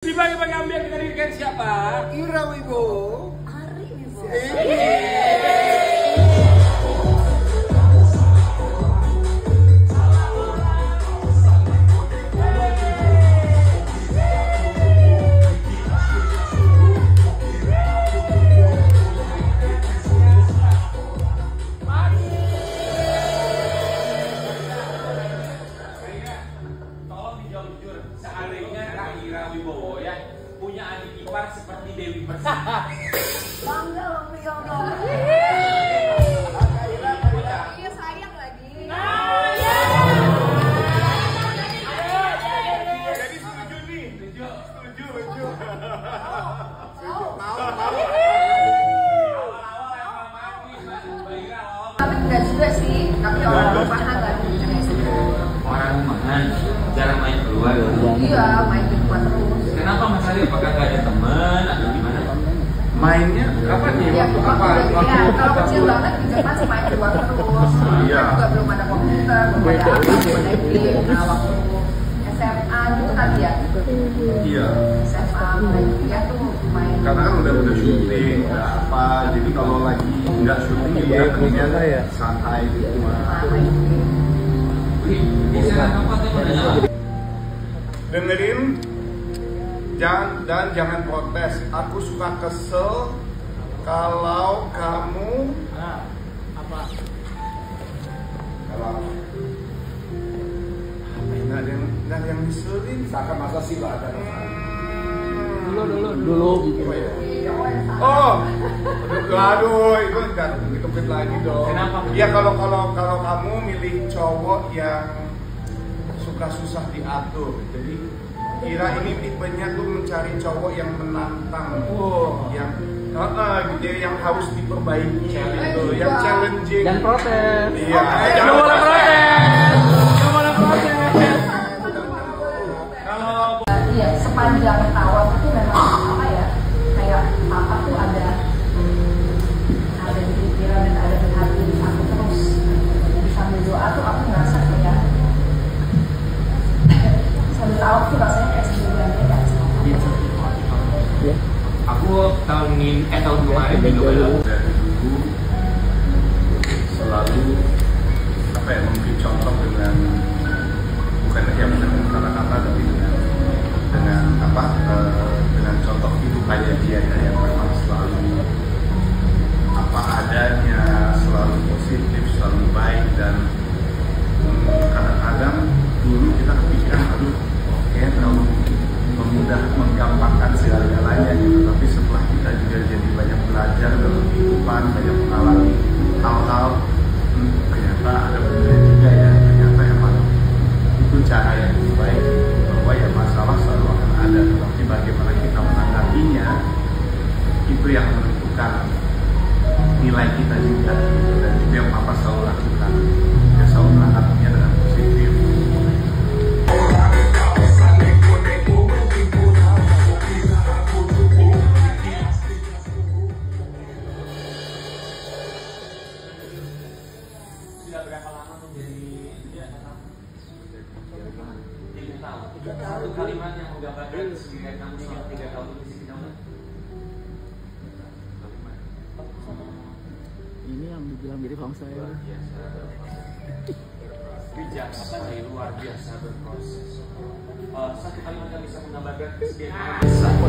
Dibagi-bagi ambil dengan siapa? Ira Wibo. Ari Wibo. Punya adik ipar seperti Dewi Persik. Bangga loh beliau dong. Iya sayang lagi. Jadi setuju nih, setuju. Tapi enggak juga sih, tapi orang rumahan lah. Orang rumahan, jarang main keluar. Iya, main di rumah terus. Kenapa Mas Ali? Apakah nggak ada teman atau gimana? Mainnya kapan nih? Ya, Waktu apa? kalau kecil banget juga masih main di luar terus. Iya. Juga belum ada komputer, belum ada apa, belum ada game. Nah, waktu SMA gitu kali ya. Iya. SMA mulai kuliah tuh main. Karena kan udah syuting, udah apa. Jadi kalau lagi nggak syuting ya udah mendingan santai di rumah. Main game. Dengerin dan jangan protes. Aku suka kesel kalau kamu Apa? kalau nggak ada yang diselin. Misalkan masa sih nggak ada. Dulu. Oh, aduh, itu nggak dikepit lagi dong. Kenapa? Ya kalau kamu milih cowok yang suka susah diatur, jadi Ira ini tipenya tuh mencari cowok yang menantang, yang gitu, yang harus diperbaiki, gitu, yang challenging. Dan protes. Iya, Jangan boleh protes. Jangan boleh protes. Kalau Iya, sepanjang tahun itu memang apa ya, kayak apa tuh ada di pikiran dan ada di hati aku terus. Jadi sambil doa tuh aku ngerasa kayak sambil tahu tuh rasanya kayak sendirian beda. aku tahun kemarin di November dari dulu selalu apa ya, memberi contoh dengan bukan kata-kata tapi dengan apa dengan contoh hidup aja dia yang memang selalu apa adanya, selalu positif, selalu baik. Dan kadang-kadang dulu kita kepikiran aduh kayak terlalu memudah menggampangkan segala-galanya gitu, tapi setelah kita juga jadi banyak belajar dalam kehidupan, banyak mengalami hal-hal, ternyata ada benar juga ya, ternyata emang itu cara yang lebih baik, bahwa ya masalah selalu akan ada, tapi bagaimana kita menanggapinya itu yang menentukan nilai kita juga, dan itu yang Papa selalu lakukan, dia selalu menanggapinya dengan positif. sudah berapa lama menjadi dia? 3 tahun. Satu kalimat yang menggambarkan keseharian kamu selama 3 tahun di sini kamu. Ini yang dibilang mirip sama saya. Luar biasa. Bijaksana, luar biasa berproses. Satu kalimat yang bisa menggambarkan keseharian kamu.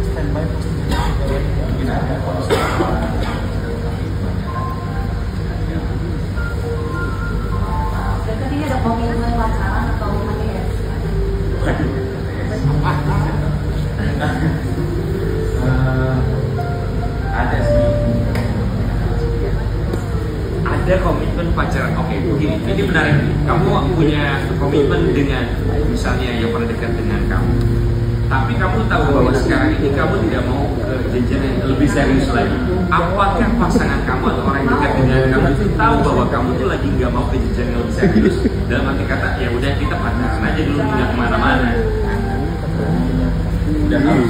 Standby Mungkin ada Dan tadi ada komitmen pacaran atau gimana ya? Ada sih. Ada komitmen pacaran. Oke, begini. Ini menarik nih. Kamu punya komitmen dengan misalnya yang pernah dekat dengan kamu. Tapi kamu tahu bahwa sekarang ini kamu tidak mau ke jenjang yang lebih serius lagi. Apakah pasangan kamu atau orang yang dekat dengan kamu itu tahu bahwa kamu tuh lagi nggak mau ke jenjang yang lebih serius? Dalam arti kata, ya udah kita pacaran aja dulu, nggak kemana-mana. udah tahu.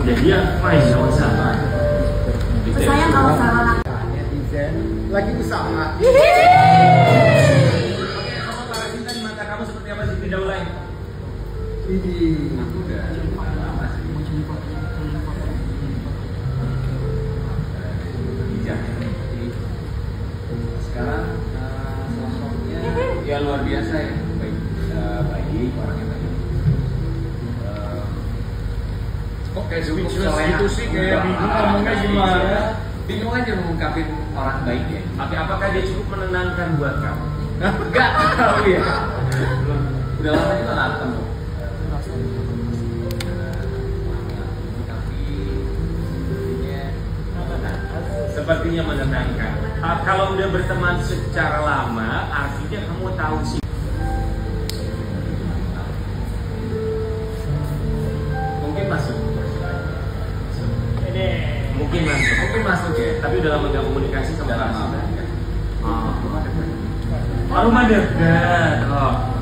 Dan dia main sama-sama. Saya kalau salah Netizen lagi usaha. Aku udah lama sih. Bijak. Sekarang sosoknya ya luar biasa ya, baik orangnya baik. Kok kayak speechless gitu sih, kayak bingung ngomongnya gimana? Bingung aja mengungkapin orang baik ya. Tapi apakah dia cukup menenangkan buat kamu? Enggak tahu ya. Udah lama juga nggak ketemu. Sepertinya menenangkan. Kalau udah berteman secara lama, artinya kamu tahu sih. Mungkin masuk. Mungkin masuk ya. Tapi udah lama nggak komunikasi sama kamu. Rumah dekat.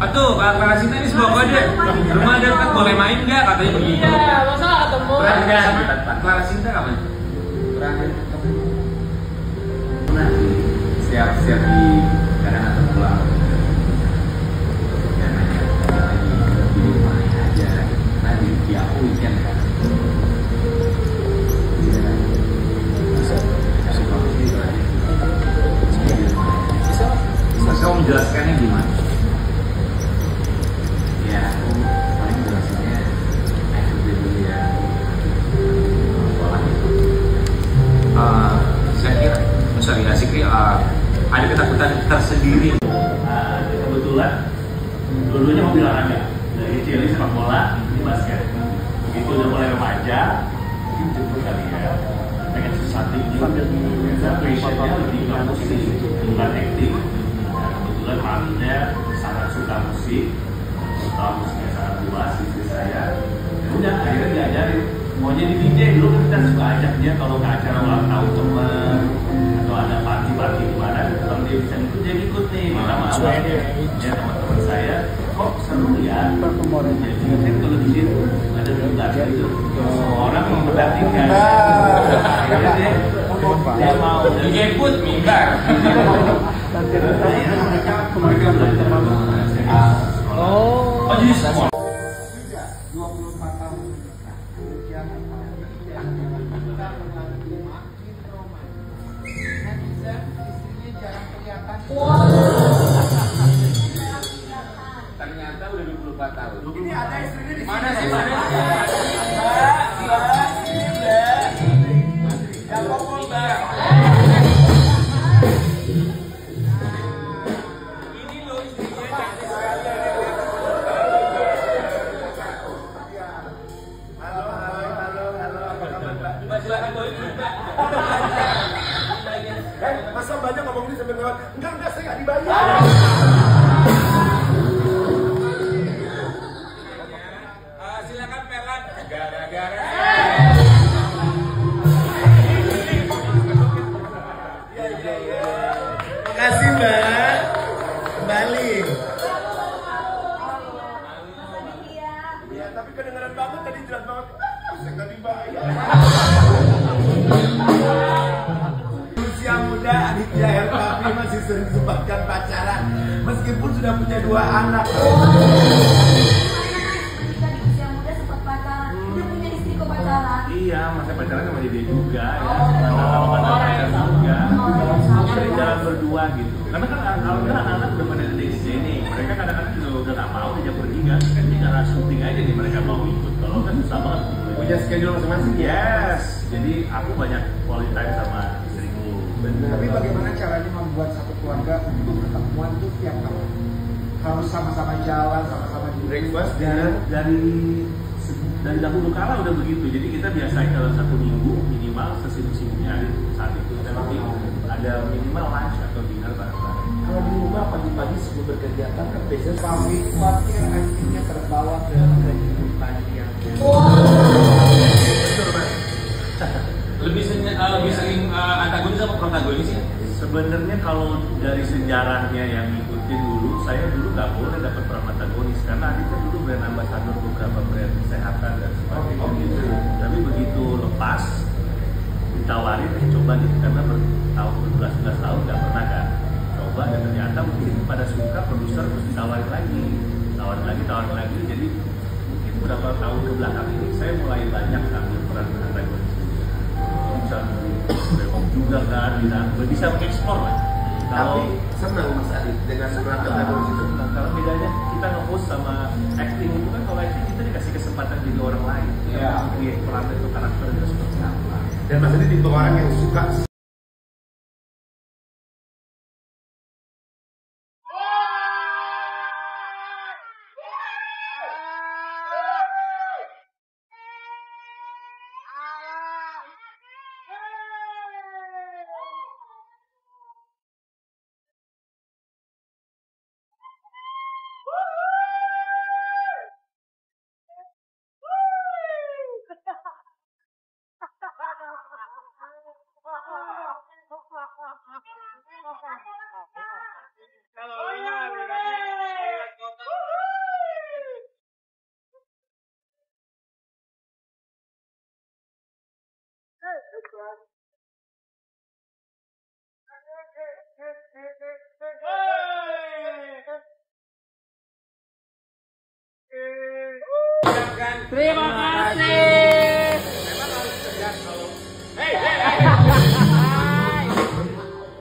Aduh, Clara Sinta ini sebuah kode. Rumah dekat boleh main nggak? Katanya begitu. Iya, masa nggak ketemu? Clara Sinta kapan? Terakhir ketemu. Nah, siap-siap di kadang atau pulang. Ya nanya lagi di rumah aja. Nanti di aku weekend kan. Kamu menjelaskannya gimana? Ya, aku paling jelasinnya FB dulu ya. Pola itu. Saya kira, sorry, Asikri ada ketakutan tersendiri. Kebetulan dulunya hobi olahraga. Dari kecil ini sepak bola, ini basket. Begitu udah mulai remaja, mungkin jemput kali ya. Pengen sesuatu ini, passionnya lebih ke musik, bukan acting. Kebetulan maminya sangat suka musik, musiknya sangat luas, istri saya. Ya udah, akhirnya diajarin. Maunya di DJ, dulu kan kita suka ajak dia kalau ke acara ulang tahun teman atau ada party-party di mana, kalau dia bisa ikut, dia ikut nih. Minta maaf ya teman-teman saya, kok seru ya. Jadi kan kalau di situ ada mimbar gitu, orang memperhatikan. Akhirnya dia mau Dijemput mimbar. mereka belajar Oh, jadi semua. 24 tahun menikah, kemudian kita menanti makin romantis. Netizen istrinya jarang kelihatan. Ternyata udah 24 tahun. Ini ada istrinya di Mana sini. sih? Mana sih? Yang pokok Mbak. Ini loh istrinya cantik sekali. Mbak, silakan boleh Mbak. Masa banyak ngomong ini sampai lewat. Enggak, saya nggak dibayar. Silakan pelan. Gara-gara. Makasih Mbak. Kembali. Ya, tapi kedengaran banget tadi jelas banget. Saya nggak dibayar. Usia muda Aditya Herpapi masih sering sempatkan pacaran meskipun sudah punya 2 anak. Ketika di usia muda sempat pacaran, udah punya istri kok pacaran. Iya, masa pacaran sama dia juga ya. Sama pacar juga. Sering jalan berdua gitu. Karena kan alhamdulillah anak-anak udah pada gede nih. Mereka kadang-kadang juga udah gak mau diajak pergi kan. Ini karena syuting aja nih mereka mau ikut. Kalau kan susah banget. Punya schedule masing-masing. Yes. Jadi aku banyak quality time sama istriku. Tapi bagaimana caranya membuat satu keluarga untuk pertemuan itu tiap tahun? Harus sama-sama jalan, sama-sama di Breakfast dari dahulu kala udah begitu. Jadi kita biasain dalam 1 minggu minimal sesibuk-sibuknya hari saat itu. Tapi ada minimal lunch atau dinner bareng-bareng. Kalau di rumah pagi-pagi sebelum berkegiatan kan biasanya pamit khawatir akhirnya terbawa ke kehidupan yang Lebih sering antagonis apa protagonis ya? Sebenarnya kalau dari sejarahnya yang ngikutin dulu, saya dulu nggak boleh dapat peran antagonis karena Aditya dulu brand ambassador beberapa brand kesehatan dan sebagainya. Gitu. Tapi begitu lepas ditawarin, coba nih karena bertahun 11 tahun nggak pernah kan coba dan ternyata mungkin pada suka produser terus ditawarin lagi, tawarin lagi. Jadi mungkin beberapa tahun ke belakang ini saya mulai banyak ambil peran antagonis. Misalnya Bebop juga kan, bisa mengeksplor lah. Tapi senang Mas Adi dengan sebelah antagonis itu. Nah, kalau bedanya kita nge-host sama acting itu kan, kalau acting kita dikasih kesempatan jadi orang lain. Iya. Create peran itu karakternya seperti apa. Dan Mas Adi tipe orang yang suka Terima kasih. Memang harus tegas kalau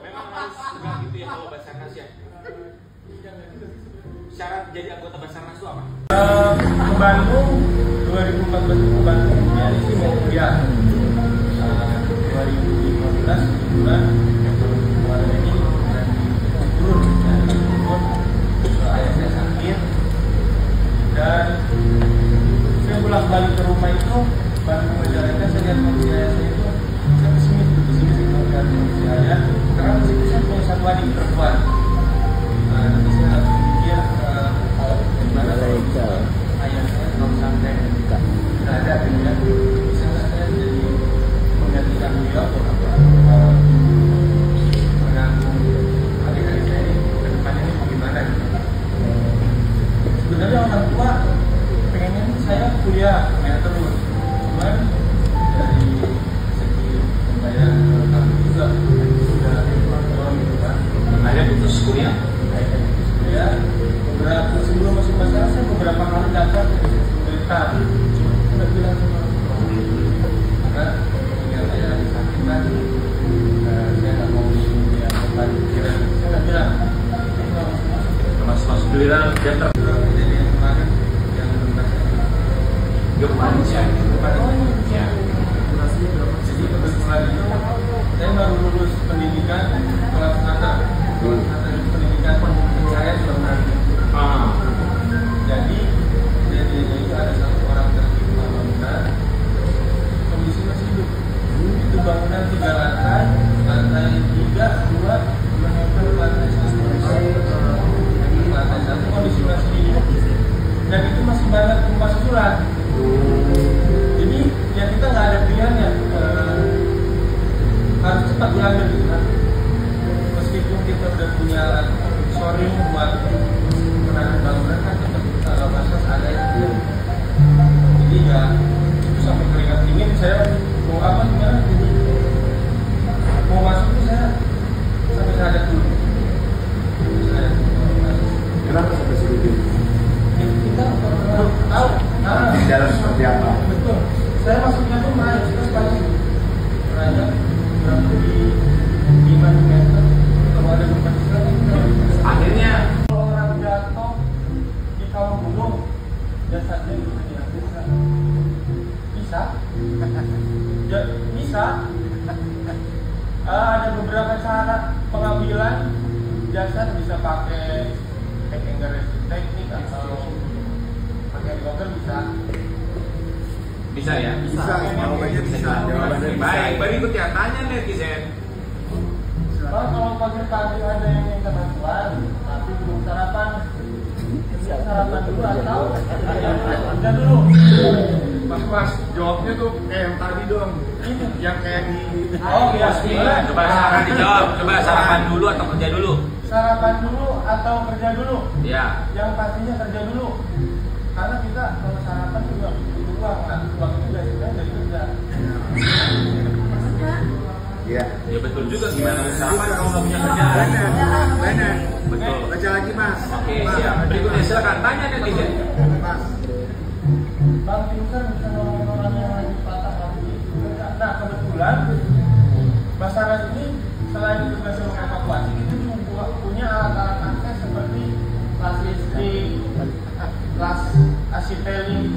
memang harus tegas gitu ya kalau Basarnas ya. Syarat jadi anggota Basarnas itu apa? Ke Bandung 2014 ke Bandung ya sih mau kuliah. 2015 bulan kemarin ini turun ayah saya sakit dan saya pulang balik ke rumah itu Bandung Majalengka, saya lihat kondisi ayah saya itu saya pesimis itu melihat kondisi ayah karena meskipun saya punya satu adik perempuan. Nanti saya pikir gimana kalau ayah saya kalau sampai tidak ada gitu ya, bisa saya jadi menggantikan beliau atau apa menanggung adik-adik saya ini ke depannya ini bagaimana gitu. Sebenarnya orang tua pengennya saya kuliah terus, cuman dari segi pembayaran kami juga sudah kurang gitu kan. Ada putus kuliah? Beberapa sebelum masuk masalah saya beberapa kali datang ke pemerintah, cuma sudah bilang sama karena punya saya sakit kan, saya nggak mau punya beban pikiran, saya nggak bilang Mas bilang dia jadi yang kemarin yang kemarin sih ya. jadi kebetulan itu saya baru lulus pendidikan kelas anak pendidikan saya sudah jadi itu ada satu orang tertimpa bangunan kondisi masih hidup. Itu bangunan 3 lantai 3, 2 menempel lantai 1 lantai 1 kondisi masih hidup dan itu masih banyak gempa susulan. Jadi ya kita nggak ada pilihannya, harus cepat diambil gitu kan. Meskipun kita udah punya shoring buat menahan bangunan kan tetap kalau basah ada itu. Jadi ya itu sampai keringat dingin saya mau apa gimana, jadi mau masuk tuh saya sampai sadar dulu. kenapa sampai segitu? Kita tahu Di dalam seperti apa? betul. Saya masuknya tuh merayap, kita pasti merayap berapa di 5 meter. Kalau ada gempa Akhirnya kalau orang jatuh di kawah gunung jasadnya bisa diambil bisa ya, bisa ada beberapa cara pengambilan jasad, bisa pakai hanger teknik atau pakai helikopter bisa ya? Bisa, jawabannya bisa. Baik, berikut ya, tanya netizen. kalau pagi-pagi ada yang minta bantuan tapi belum sarapan, sarapan dulu atau kerja dulu. Mas, jawabnya tuh kayak yang tadi dong. Yang kayak di iya. Coba sarapan dijawab. Coba sarapan dulu atau kerja dulu? Sarapan dulu atau kerja dulu? Ya. Yang pastinya kerja dulu. Karena kita kalau sarapan juga butuh uang, nah uang itu dari kerja. Iya. Ya betul juga, gimana sarapan kalau nggak punya kerjaan? Benar. Betul. Baca lagi Mas. Oke, siap. Berikutnya silakan tanya netizen. Mas. Bang pinter bisa nolongin orang yang lagi patah hati. Nah kebetulan Basarnas ini selain tugas mengevakuasi itu juga punya alat-alat akses seperti las listrik, las asiteli